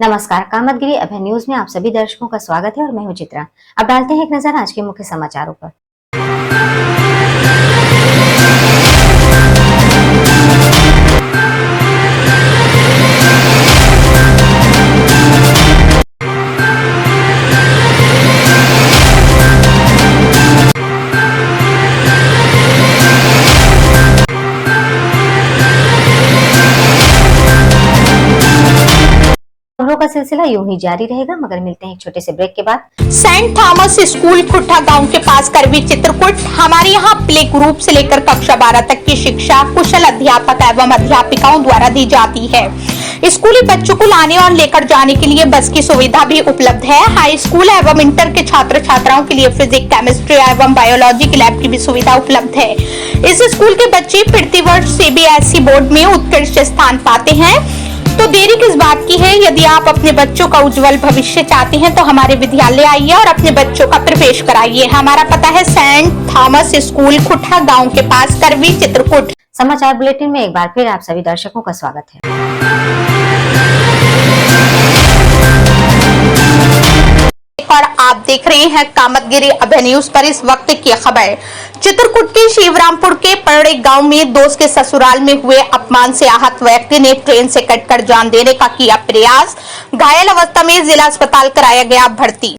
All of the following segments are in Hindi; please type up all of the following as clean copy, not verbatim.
नमस्कार, कामतगिरी अभय न्यूज में आप सभी दर्शकों का स्वागत है और मैं हूं चित्रा। अब डालते हैं एक नजर आज के मुख्य समाचारों पर। खबरों का सिलसिला यूं ही जारी रहेगा, मगर मिलते हैं एक छोटे से ब्रेक के बाद। सेंट थॉमस स्कूल खुट्टा गांव के पास करवी चित्रकूट। हमारे यहाँ प्ले ग्रुप से लेकर कक्षा 12 तक की शिक्षा कुशल अध्यापक एवं अध्यापिकाओं द्वारा दी जाती है। स्कूली बच्चों को लाने और लेकर जाने के लिए बस की सुविधा भी उपलब्ध है। हाई स्कूल एवं इंटर के छात्र छात्राओं के लिए फिजिक्स, केमिस्ट्री एवं बायोलॉजी की लैब की भी सुविधा उपलब्ध है। इस स्कूल के बच्चे प्रतिवर्ष सीबीएसई बोर्ड में उत्कृष्ट स्थान पाते हैं, तो देरी किस बात की है। यदि आप अपने बच्चों का उज्जवल भविष्य चाहते हैं तो हमारे विद्यालय आइए और अपने बच्चों का प्रवेश कराइए। हमारा पता है सेंट थॉमस स्कूल खुट्टा गांव के पास करवी चित्रकूट। समाचार बुलेटिन में एक बार फिर आप सभी दर्शकों का स्वागत है। और आप देख रहे हैं कामतगिरी अभय न्यूज पर इस वक्त की खबर। चित्रकूट के शिवरामपुर के पड़े गांव में दोस्त के ससुराल में हुए अपमान से आहत व्यक्ति ने ट्रेन से कटकर जान देने का किया प्रयास। घायल अवस्था में जिला अस्पताल कराया गया भर्ती।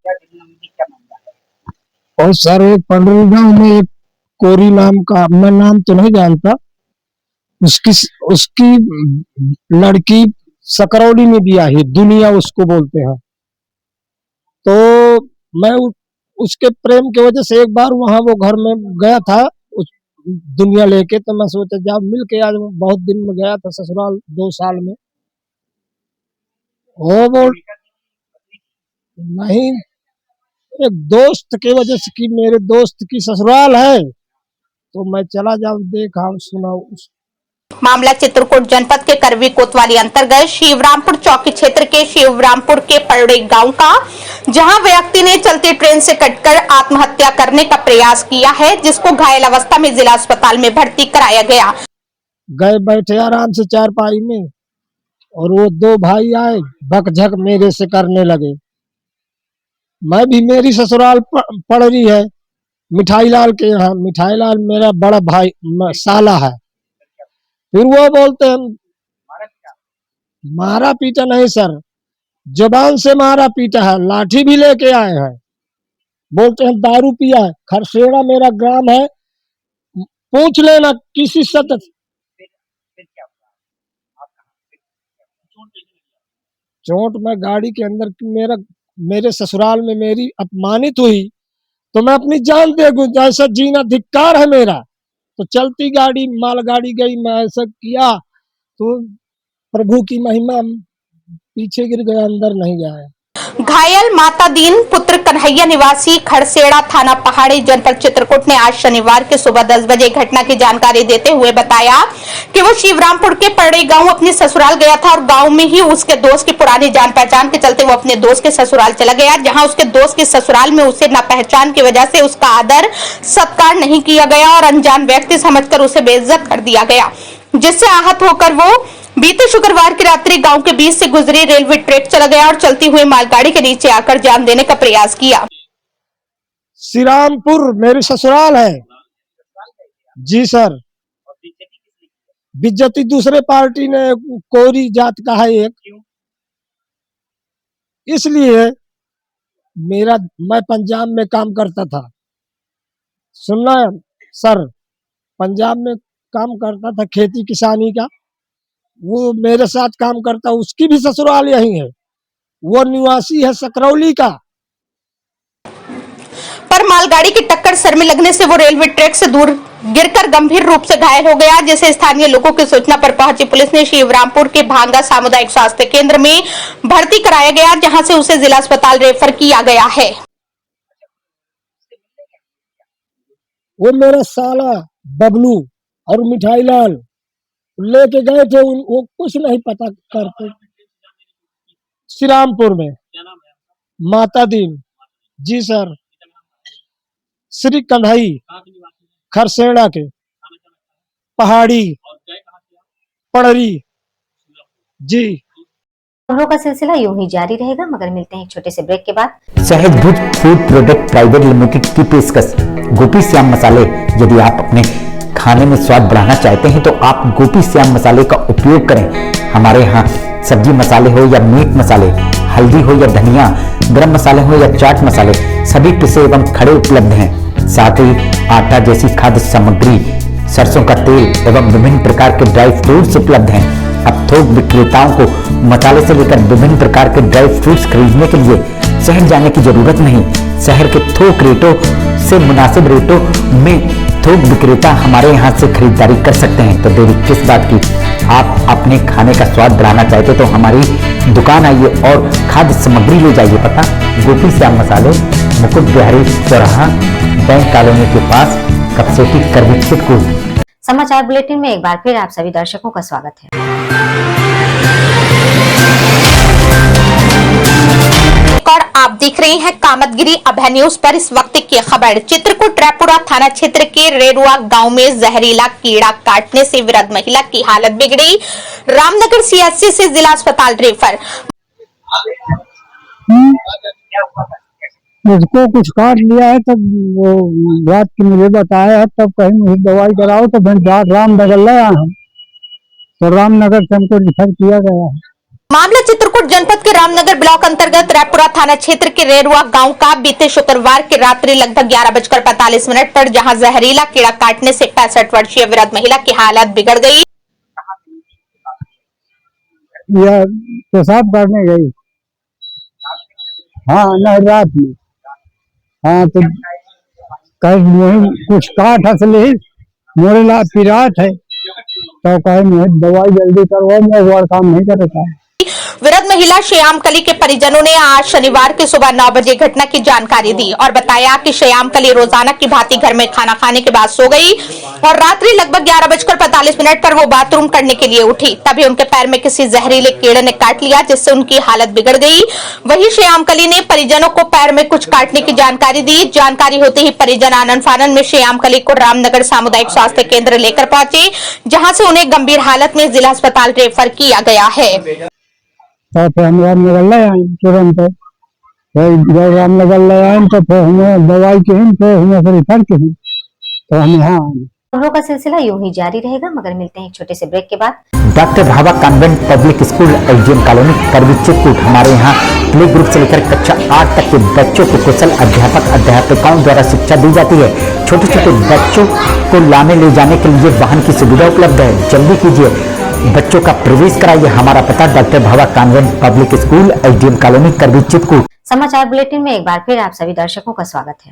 और सर एक पंडरी गांव में एक कोरी नाम का, मैं नाम तो नहीं जानता, उसकी लड़की सकरौली में दिया है, दुनिया उसको बोलते हैं। तो मैं उसके प्रेम की वजह से एक बार वहां वो घर में गया था उस दुनिया लेके, तो मैं सोचा जब मिल के आज बहुत दिन में गया था ससुराल 2 साल में। वो बोल नहीं, एक दोस्त की वजह से कि मेरे दोस्त की ससुराल है तो मैं चला जाऊं, देखा सुना। मामला चित्रकूट जनपद के करवी कोतवाली अंतर्गत शिवरामपुर चौकी क्षेत्र के शिवरामपुर के पड़े गांव का, जहां व्यक्ति ने चलती ट्रेन से कटकर आत्महत्या करने का प्रयास किया है, जिसको घायल अवस्था में जिला अस्पताल में भर्ती कराया गया। गए बैठे आराम से चारपाई में और वो 2 भाई आए, बकझक मेरे से करने लगे। मैं भी, मेरी ससुराल पड़ रही है मिठाई लाल के यहाँ, मिठाई लाल मेरा बड़ा भाई साला है। फिर वो बोलते हैं मारा पीटा नहीं सर, जुबान से मारा पीटा है, लाठी भी लेके आए हैं। बोलते हैं दारू पिया है। खरसेड़ा मेरा ग्राम है, पूछ लेना किसी सत। चोट में गाड़ी के अंदर मेरे ससुराल में मेरी अपमानित हुई तो मैं अपनी जान दे दूं, जैसा जीना धिक्कार है मेरा। तो चलती गाड़ी मालगाड़ी गई, मैं ऐसा किया तो प्रभु की महिमा, पीछे गिर गया, अंदर नहीं गया। घायल माता दीन पुत्र कन्हैया निवासी खड़सेड़ा थाना पहाड़ी जनपद चित्रकूट ने आज शनिवार के सुबह 10 बजे घटना की जानकारी देते हुए बताया कि वो शिवरामपुर के पड़े गांव अपने ससुराल गया था और गांव में ही उसके दोस्त की पुरानी जान पहचान के चलते वो अपने दोस्त के ससुराल चला गया, जहां उसके दोस्त के ससुराल में उसे न पहचान की वजह से उसका आदर सत्कार नहीं किया गया और अनजान व्यक्ति समझकर उसे बेइज्जत कर दिया गया, जिससे आहत होकर वो बीते शुक्रवार की रात्रि गांव के बीच से गुजरी रेलवे ट्रैक चला गया और चलती हुई मालगाड़ी के नीचे आकर जान देने का प्रयास किया। श्रीरामपुर मेरी ससुराल है जी सर। बेइज्जती दूसरे पार्टी ने, कोरी जात का है एक, इसलिए मैं पंजाब में काम करता था, सुनना सर, पंजाब में काम करता था खेती किसानी का। वो मेरे साथ काम करता, उसकी भी ससुराल यही है, वो निवासी है सकरौली का। पर मालगाड़ी की टक्कर सर में लगने से वो रेलवे ट्रैक से दूर गिरकर गंभीर रूप से घायल हो गया, जिसे स्थानीय लोगों की सूचना पर पहुंची पुलिस ने शिवरामपुर के भांगा सामुदायिक स्वास्थ्य केंद्र में भर्ती कराया गया, जहां से उसे जिला अस्पताल रेफर किया गया है। वो मेरा साला बबलू और मिठाई लाल लेके गए थे, वो कुछ नहीं पता करते। श्रीरामपुर में माता दीन जी सर, श्री कन्हई खरसेड़ा के पहाड़ी पड़री जी। खबरों का सिलसिला यूं ही जारी रहेगा, मगर मिलते हैं एक छोटे से ब्रेक के बाद। सहज भुज फूड प्रोडक्ट प्राइवेट लिमिटेड की पेशकश गोपी श्याम मसाले। यदि आप अपने खाने में स्वाद बढ़ाना चाहते हैं तो आप गोपी श्याम मसाले का उपयोग करें। हमारे यहाँ सब्जी मसाले हो या मीट मसाले, हल्दी हो या धनिया, गरम मसाले हो या चाट मसाले, सभी पिसे एवं खड़े उपलब्ध हैं। साथ ही आटा जैसी खाद्य सामग्री, सरसों का तेल एवं विभिन्न प्रकार के ड्राई फ्रूट्स उपलब्ध हैं। अब थोक विक्रेताओं को मसाले से लेकर विभिन्न प्रकार के ड्राई फ्रूट्स खरीदने के लिए शहर जाने की जरूरत नहीं। शहर के थोक रेटों से मुनासिब रेटों में थोक विक्रेता हमारे यहाँ से खरीदारी कर सकते हैं। तो देरी किस बात की, आप अपने खाने का स्वाद बढ़ाना चाहते तो हमारी दुकान आइए और खाद्य सामग्री ले जाइए। पता गोपी श्याम मसाले, मुकुट बिहारी चौराहा, बैंक कॉलोनी के पास, कपसेटी करवी चित्रकूट। समाचार बुलेटिन में एक बार फिर आप सभी दर्शकों का स्वागत है। और आप देख रहे हैं कामतगिरी अभय न्यूज पर इस वक्त की खबर। चित्रकूट रायपुरा थाना क्षेत्र के रेरुआ गांव में जहरीला कीड़ा काटने से वृद्ध महिला की हालत बिगड़ी, रामनगर सीएचसी से जिला अस्पताल रेफर। मुझको कुछ काट लिया है, तब वो रात की मुझे बताया है, तब कहीं मुझे दवाई कराओ तो फिर रामनगर ले आया हूँ, तो रामनगर से हमको रिफर किया गया है। मामला चित्रकूट जनपद के रामनगर ब्लॉक अंतर्गत रायपुरा थाना क्षेत्र के रेरुआ गांव का बीते शुक्रवार की रात्रि लगभग 11:45 पर, जहां जहरीला कीड़ा काटने से 65 वर्षीय वृद्ध महिला की हालत बिगड़ गई। यह पेशाब करने गई, हाँ न रात में, हाँ तो कहीं कुछ काट हंसले मोरे ला पिरात है, तो कहीं दवाई जल्दी करवाओ, मैं और काम नहीं करता है। वृद्ध महिला श्याम कली के परिजनों ने आज शनिवार की सुबह 9 बजे घटना की जानकारी दी और बताया कि श्याम कली रोजाना की भांति घर में खाना खाने के बाद सो गई और रात्रि लगभग 11:45 पर वो बाथरूम करने के लिए उठी। तभी उनके पैर में किसी जहरीले कीड़े ने काट लिया, जिससे उनकी हालत बिगड़ गई। वहीं श्याम कली ने परिजनों को पैर में कुछ काटने की जानकारी दी। जानकारी होते ही परिजन आनन फानन में श्याम कली को रामनगर सामुदायिक स्वास्थ्य केंद्र लेकर पहुंचे, जहाँ से उन्हें गंभीर हालत में जिला अस्पताल रेफर किया गया है। तो फिर हम रामनगर ले आए तुरंत, जब रामनगर ले आए तो फिर हमें दवाई की, फिर हमें रिफर की, तो हम यहाँ आए। खबरों का सिलसिला यूं ही जारी रहेगा, मगर मिलते हैं एक छोटे से ब्रेक के बाद। Doctor Bhava convent public school SDM colony Karvi Chitrakoot. हमारे यहाँ प्ले ग्रुप से लेकर कक्षा 8 तक के बच्चों को कुशल अध्यापक अध्यापिकाओं द्वारा शिक्षा दी जाती है। छोटे छोटे बच्चों को लाने ले जाने के लिए वाहन की सुविधा उपलब्ध है। जल्दी कीजिए, बच्चों का प्रवेश कराइए। हमारा पता doctor Bhava convent public school SDM colony Karvi Chitrakoot. समाचार बुलेटिन में एक बार फिर आप सभी दर्शकों का स्वागत है।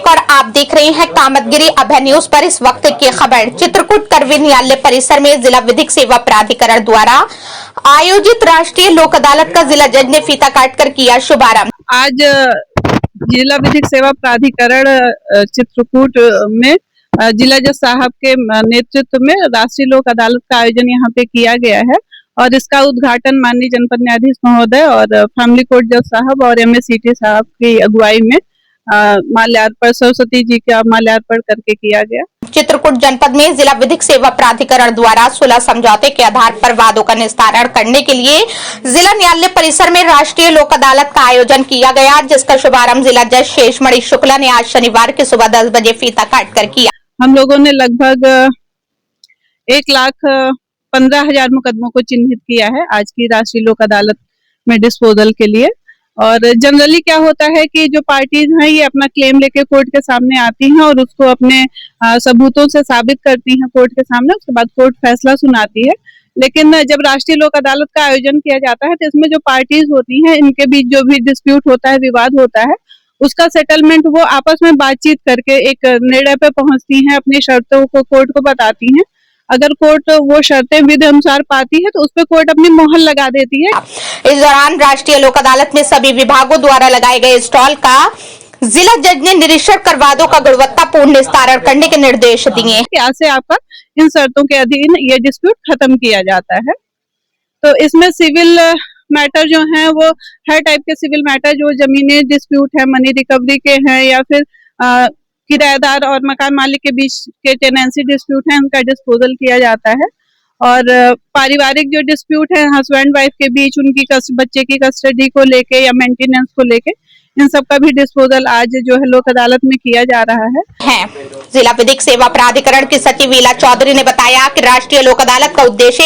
और आप देख रहे हैं कामतगिरी अभय न्यूज पर इस वक्त की खबर। चित्रकूट करवी न्यायालय परिसर में जिला विधिक सेवा प्राधिकरण द्वारा आयोजित राष्ट्रीय लोक अदालत का जिला जज ने फीता काटकर किया शुभारंभ। आज जिला विधिक सेवा प्राधिकरण चित्रकूट में जिला जज साहब के नेतृत्व में राष्ट्रीय लोक अदालत का आयोजन यहाँ पे किया गया है और इसका उद्घाटन माननीय जनपद न्यायाधीश महोदय और फैमिली कोर्ट जज साहब और एमएसीटी साहब की अगुवाई में माल्यार्पण, सरस्वती जी का माल्यार्पण करके किया गया। चित्रकूट जनपद में जिला विधिक सेवा प्राधिकरण द्वारा 16 समझौते के आधार पर वादों का निस्तारण करने के लिए जिला न्यायालय परिसर में राष्ट्रीय लोक अदालत का आयोजन किया गया, जिसका शुभारंभ जिला जज शेषमणि शुक्ला ने आज शनिवार की सुबह 10 बजे फीता काटकर किया। हम लोगों ने लगभग 1,15,000 मुकदमों को चिन्हित किया है आज की राष्ट्रीय लोक अदालत में डिस्पोजल के लिए। और जनरली क्या होता है कि जो पार्टीज हैं ये अपना क्लेम लेके कोर्ट के सामने आती हैं और उसको अपने सबूतों से साबित करती हैं कोर्ट के सामने, उसके बाद कोर्ट फैसला सुनाती है। लेकिन जब राष्ट्रीय लोक अदालत का आयोजन किया जाता है तो इसमें जो पार्टीज होती हैं इनके बीच जो भी डिस्प्यूट होता है, विवाद होता है, उसका सेटलमेंट वो आपस में बातचीत करके एक निर्णय पे पहुंचती हैं, अपनी शर्तों को कोर्ट को बताती हैं। अगर कोर्ट वो शर्तें विधि अनुसार पाती है तो उस पर कोर्ट अपनी मोहर लगा देती है। इस दौरान राष्ट्रीय लोक अदालत में सभी विभागों द्वारा लगाए गए स्टॉल का जिला जज ने निरीक्षण कर वादों का गुणवत्तापूर्ण निस्तारण करने के निर्देश दिए। यहाँ से आपका इन शर्तों के अधीन ये डिस्प्यूट खत्म किया जाता है। तो इसमें सिविल मैटर जो हैं वो हर टाइप के सिविल मैटर, जो जमीनी डिस्प्यूट है, मनी रिकवरी के हैं या फिर किराएदार और मकान मालिक के बीच के टेनेंसी डिस्प्यूट हैं उनका डिस्पोजल किया जाता है। और पारिवारिक जो डिस्प्यूट है हस्बैंड वाइफ के बीच उनकी बच्चे की कस्टडी को लेके या मेंटेनेंस को लेके, इन सब का भी डिस्पोजल आज जो है लोक अदालत में किया जा रहा है। जिला विधिक सेवा प्राधिकरण की सचिव ईला चौधरी ने बताया कि राष्ट्रीय लोक अदालत का उद्देश्य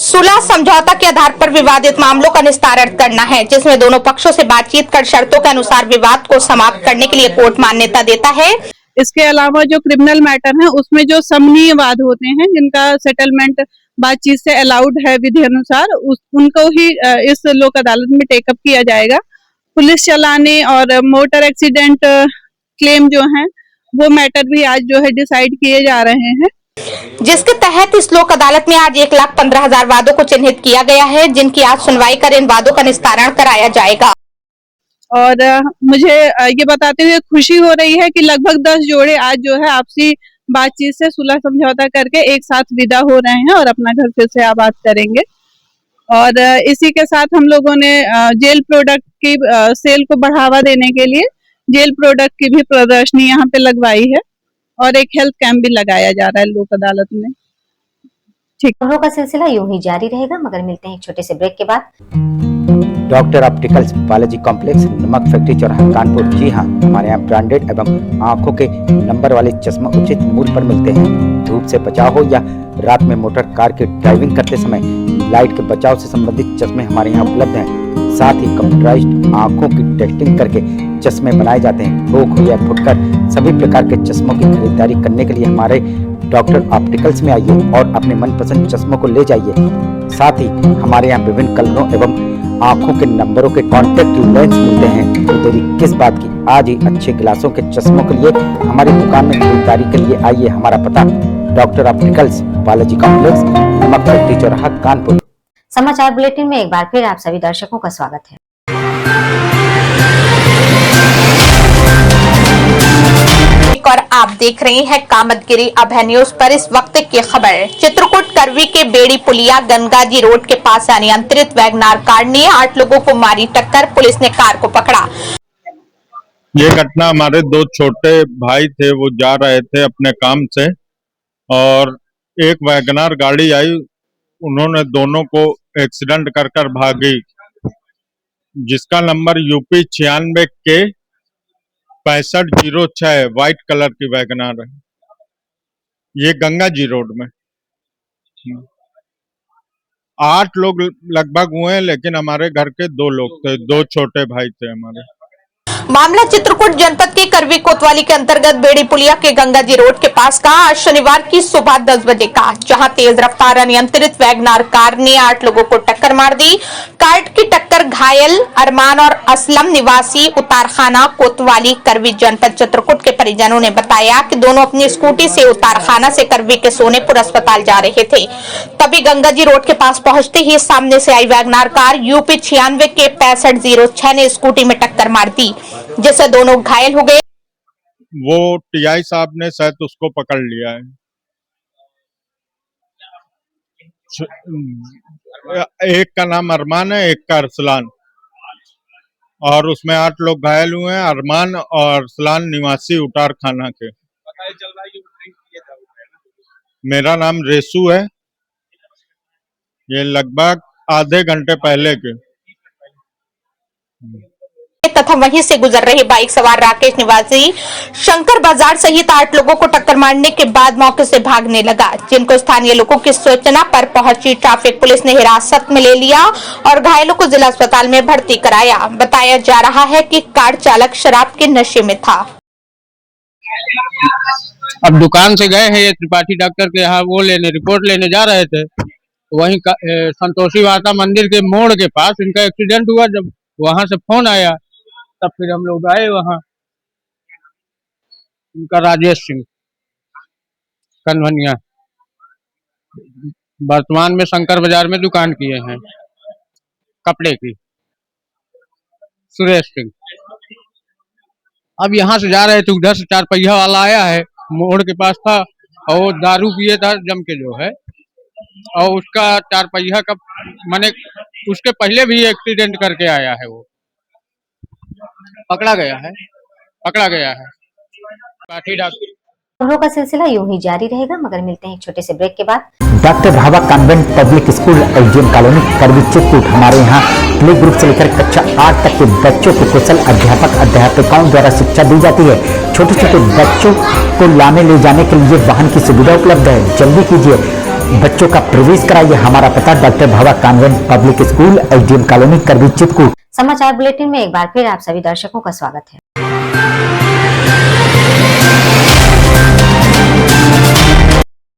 सुलह समझौता के आधार पर विवादित मामलों का निस्तारण करना है, जिसमें दोनों पक्षों से बातचीत कर शर्तों के अनुसार विवाद को समाप्त करने के लिए कोर्ट मान्यता देता है। इसके अलावा जो क्रिमिनल मैटर है उसमें जो समनीय वाद होते हैं जिनका सेटलमेंट बातचीत से अलाउड है विधि अनुसार, उनको ही इस लोक अदालत में टेकअप किया जाएगा। पुलिस चलाने और मोटर एक्सीडेंट क्लेम जो हैं वो मैटर भी आज जो है डिसाइड किए जा रहे हैं, जिसके तहत इस लोक अदालत में आज 1,15,000 वादों को चिन्हित किया गया है, जिनकी आज सुनवाई कर इन वादों का निस्तारण कराया जाएगा। और मुझे ये बताते हुए खुशी हो रही है कि लगभग 10 जोड़े आज जो है आपसी बातचीत से सुलह समझौता करके एक साथ विदा हो रहे हैं और अपना घर फिर से आबाद करेंगे। और इसी के साथ हम लोगों ने जेल प्रोडक्ट की सेल को बढ़ावा देने के लिए जेल प्रोडक्ट की भी प्रदर्शनी यहाँ पे लगवाई है और एक हेल्थ कैंप भी लगाया जा रहा है लोक अदालत में। खबरों का सिलसिला यूं ही जारी रहेगा, मगर मिलते हैं एक छोटे से ब्रेक के बाद। डॉक्टर ऑप्टिकल्स बालाजी कॉम्प्लेक्स, नमक फैक्ट्री चौराहा, कानपुर। जी हाँ, हमारे यहाँ ब्रांडेड एवं आंखों के नंबर वाले चश्मा उचित मूल्य पर मिलते हैं। धूप से बचाव हो या रात में मोटर कार की ड्राइविंग करते समय लाइट के बचाव से संबंधित चश्मे हमारे यहाँ उपलब्ध हैं। साथ ही कंप्यूटराइज्ड आंखों की टेस्टिंग करके चश्मे बनाए जाते हैं। थोक हो या फुटकर सभी प्रकार के चश्मों की खरीदारी करने के लिए हमारे डॉक्टर ऑप्टिकल्स में आइए और अपने मनपसंद चश्मों को ले जाइए। साथ ही हमारे यहाँ विभिन्न कलरों एवं आंखों के नंबरों के कॉन्टेक्ट लेंस मिलते हैं। तो देरी किस बात की, आज ही अच्छे गिलासों के चश्मों के लिए हमारी दुकान में खरीदारी के लिए आइए। हमारा पता डॉक्टर ऑप्टिकल्स बालाजी कॉम्प्लेक्स, नमक फैक्ट्री चौराहा, कानपुर। समाचार बुलेटिन में एक बार फिर आप सभी दर्शकों का स्वागत है। और आप देख रहे हैं कामतगिरी अभय न्यूज पर इस वक्त की खबर। चित्रकूट करवी के बेड़ी पुलिया गंगाजी रोड के पास अनियंत्रित वैगनार कार ने 8 लोगों को मारी टक्कर, पुलिस ने कार को पकड़ा। ये घटना हमारे 2 छोटे भाई थे, वो जा रहे थे अपने काम से और एक वैगनार गाड़ी आई, उन्होंने दोनों को एक्सीडेंट कर भागी, जिसका नंबर यूपी 96 के 6506 व्हाइट कलर की वैगनार है। ये गंगा जी रोड में 8 लोग लगभग हुए हैं, लेकिन हमारे घर के 2 लोग थे, 2 छोटे भाई थे हमारे। मामला चित्रकूट जनपद के करवी कोतवाली के अंतर्गत बेड़ी पुलिया के गंगाजी रोड के पास का आज शनिवार की सुबह 10 बजे का, जहां तेज रफ्तार अनियंत्रित वैगनार कार ने 8 लोगों को टक्कर मार दी। कार की टक्कर घायल अरमान और असलम निवासी उतारखाना कोतवाली करवी जनपद चित्रकूट के परिजनों ने बताया कि दोनों अपनी स्कूटी से उतारखाना से करवी के सोनेपुर अस्पताल जा रहे थे। तभी गंगाजी रोड के पास पहुंचते ही सामने से आई वैगनार कार यूपी 96 के 6506 ने स्कूटी में टक्कर मार दी, जिससे दोनों घायल हो गए। वो टीआई साहब ने शायद उसको पकड़ लिया है। एक का नाम अरमान है, एक का अरसलान, और उसमें 8 लोग घायल हुए हैं। अरमान और अरसलान निवासी उतारखाना के। मेरा नाम रेसू है। ये लगभग आधे घंटे पहले के। तथा वहीं से गुजर रहे बाइक सवार राकेश निवासी शंकर बाजार सहित 8 लोगों को टक्कर मारने के बाद मौके से भागने लगा, जिनको स्थानीय लोगों की सूचना पर पहुंची ट्रैफिक पुलिस ने हिरासत में ले लिया और घायलों को जिला अस्पताल में भर्ती कराया। बताया जा रहा है कि कार चालक शराब के नशे में था। अब दुकान से गए हैं ये त्रिपाठी डॉक्टर के यहाँ, वो रिपोर्ट लेने जा रहे थे। वहीं संतोषी माता मंदिर के मोड़ के पास इनका एक्सीडेंट हुआ। जब वहां से फोन आया तब फिर हम लोग आए वहां। इनका राजेश सिंह कन्वनिया, वर्तमान में शंकर बाजार में दुकान किए हैं कपड़े की। सुरेश सिंह अब यहाँ से जा रहे थे, उधर से 4 पहिया वाला आया है, मोड़ के पास था और वो दारू पिए था जम के जो है, और उसका 4 पहिया का माने उसके पहले भी एक्सीडेंट करके आया है। वो पकड़ा गया है। पाठी डॉक्टर खबरों का सिलसिला यूं ही जारी रहेगा, मगर मिलते हैं एक छोटे से ब्रेक के बाद। Doctor Bhava convent public school एलजीएम colony Karvi Chitrakoot. हमारे यहाँ प्ले ग्रुप से लेकर कक्षा 8 तक के बच्चों को कुशल अध्यापक अध्यापिकाओं द्वारा शिक्षा दी जाती है। छोटे छोटे बच्चों को लाने ले जाने के लिए वाहन की सुविधा उपलब्ध है। जल्दी कीजिए, बच्चों का प्रवेश कराइए। हमारा पता doctor Bhava convent public school एलजीएम colony Karvi Chitrakoot. समाचार बुलेटिन में एक बार फिर आप सभी दर्शकों का स्वागत है।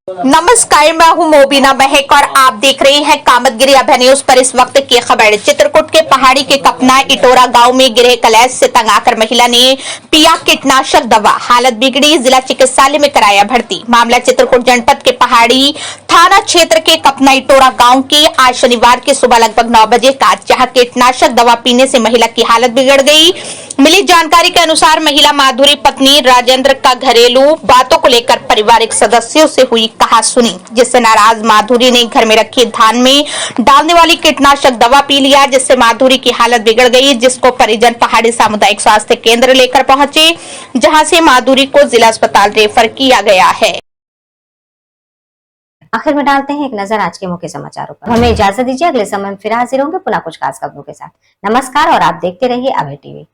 नमस्कार, मैं हूं मोबिना महक और आप देख रहे हैं कामतगिरी अभय न्यूज पर इस वक्त की खबर। चित्रकूट के पहाड़ी के कपना इटोरा गांव में गिरे कलेश से तंग आकर महिला ने पिया कीटनाशक दवा, हालत बिगड़ी, जिला चिकित्सालय में कराया भर्ती। मामला चित्रकूट जनपद के पहाड़ी थाना क्षेत्र के कपना इटोरा गांव की आज शनिवार की सुबह लगभग 9 बजे का, जहां कीटनाशक दवा पीने से महिला की हालत बिगड़ गई। मिली जानकारी के अनुसार महिला माधुरी पत्नी राजेंद्र का घरेलू बातों को लेकर पारिवारिक सदस्यों से हुई कहासुनी, जिससे नाराज माधुरी ने घर में रखी धान में डालने वाली कीटनाशक दवा पी लिया, जिससे माधुरी की हालत बिगड़ गई, जिसको परिजन पहाड़ी सामुदायिक स्वास्थ्य केंद्र लेकर पहुंचे, जहां से माधुरी को जिला अस्पताल रेफर किया गया है। आखिर में डालते हैं एक नजर आज के मुख्य समाचारों पर। हमें इजाजत दीजिए, अगले समय में फिर हाजिर होंगे पुनः कुछ खास खबरों के साथ। नमस्कार और आप देखते रहिए अभय टीवी।